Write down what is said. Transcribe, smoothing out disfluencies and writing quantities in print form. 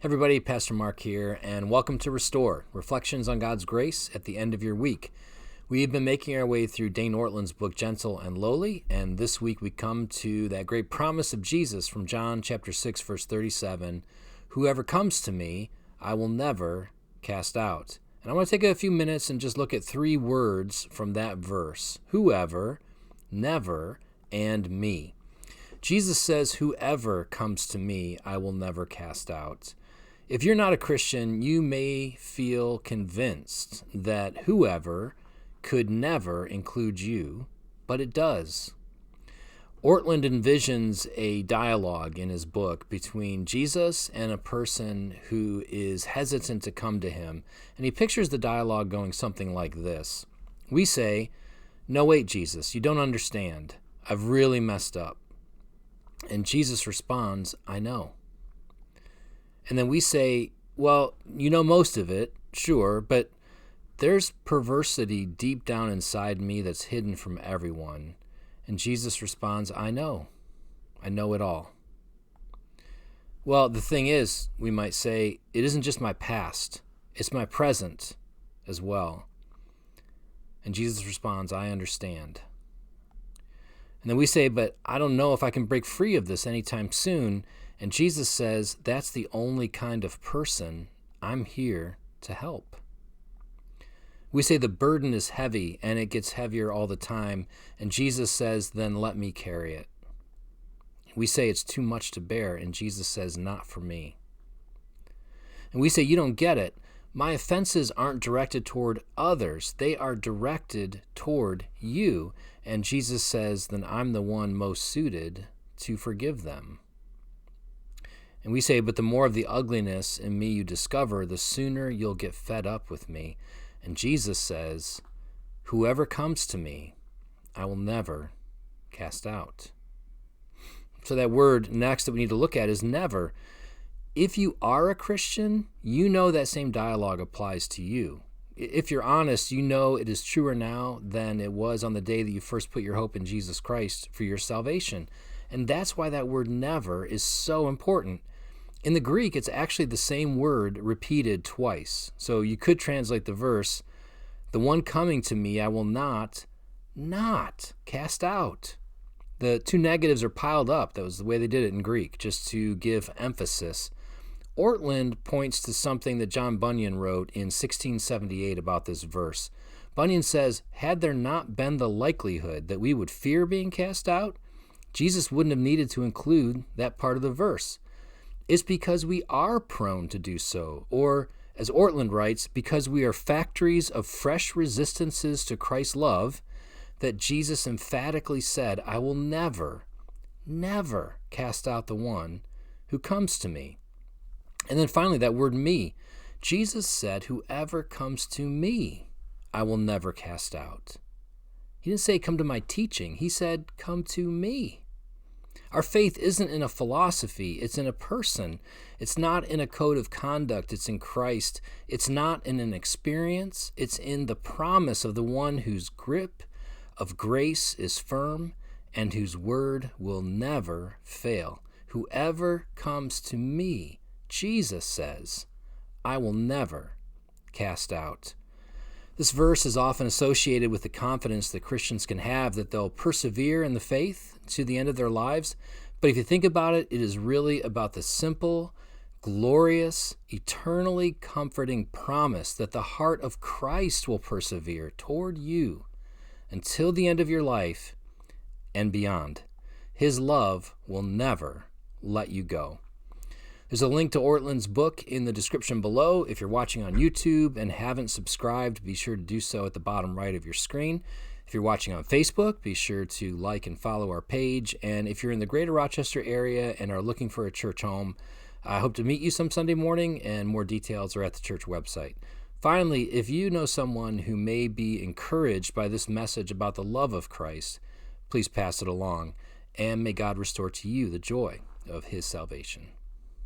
Everybody, Pastor Mark here, and welcome to Restore, Reflections on God's Grace at the End of Your Week. We've been making our way through Dane Ortlund's book, Gentle and Lowly, and this week we come to that great promise of Jesus from John chapter 6, verse 37, "Whoever comes to me, I will never cast out." And I want to take a few minutes and just look at three words from that verse: whoever, never, and me. Jesus says, "Whoever comes to me, I will never cast out." If you're not a Christian, you may feel convinced that whoever could never include you, but it does. Ortlund envisions a dialogue in his book between Jesus and a person who is hesitant to come to him, and he pictures the dialogue going something like this. We say, "No, wait, Jesus, you don't understand. I've really messed up." And Jesus responds, "I know." And then we say, "Well, you know most of it, sure, but there's perversity deep down inside me that's hidden from everyone." And Jesus responds, "I know it all." Well, the thing is, we might say, it isn't just my past, it's my present as well. And Jesus responds, "I understand." And then we say, "But I don't know if I can break free of this anytime soon." And Jesus says, "That's the only kind of person I'm here to help." We say the burden is heavy and it gets heavier all the time. And Jesus says, "Then let me carry it." We say it's too much to bear. And Jesus says, "Not for me." And we say, "You don't get it. My offenses aren't directed toward others. They are directed toward you." And Jesus says, "Then I'm the one most suited to forgive them." And we say, "But the more of the ugliness in me you discover, the sooner you'll get fed up with me." And Jesus says, "Whoever comes to me, I will never cast out." So that word next that we need to look at is never. If you are a Christian, you know that same dialogue applies to you. If you're honest, you know it is truer now than it was on the day that you first put your hope in Jesus Christ for your salvation. And that's why that word never is so important. In the Greek, it's actually the same word repeated twice. So you could translate the verse, "The one coming to me I will not cast out." The two negatives are piled up. That was the way they did it in Greek, just to give emphasis. Ortlund points to something that John Bunyan wrote in 1678 about this verse. Bunyan says, "Had there not been the likelihood that we would fear being cast out, Jesus wouldn't have needed to include that part of the verse. It's because we are prone to do so," or, as Ortlund writes, "because we are factories of fresh resistances to Christ's love, that Jesus emphatically said, 'I will never cast out the one who comes to me.'" And then finally, that word "me." Jesus said, "Whoever comes to me, I will never cast out." He didn't say, "Come to my teaching." He said, "Come to me." Our faith isn't in a philosophy, it's in a person. It's not in a code of conduct, it's in Christ. It's not in an experience, it's in the promise of the one whose grip of grace is firm and whose word will never fail. Whoever comes to me, Jesus says, I will never cast out. This verse is often associated with the confidence that Christians can have that they'll persevere in the faith to the end of their lives. But if you think about it, it is really about the simple, glorious, eternally comforting promise that the heart of Christ will persevere toward you until the end of your life and beyond. His love will never let you go. There's a link to Ortlund's book in the description below. If you're watching on YouTube and haven't subscribed, be sure to do so at the bottom right of your screen. If you're watching on Facebook, be sure to like and follow our page. And if you're in the greater Rochester area and are looking for a church home, I hope to meet you some Sunday morning, and more details are at the church website. Finally, if you know someone who may be encouraged by this message about the love of Christ, please pass it along, and may God restore to you the joy of his salvation.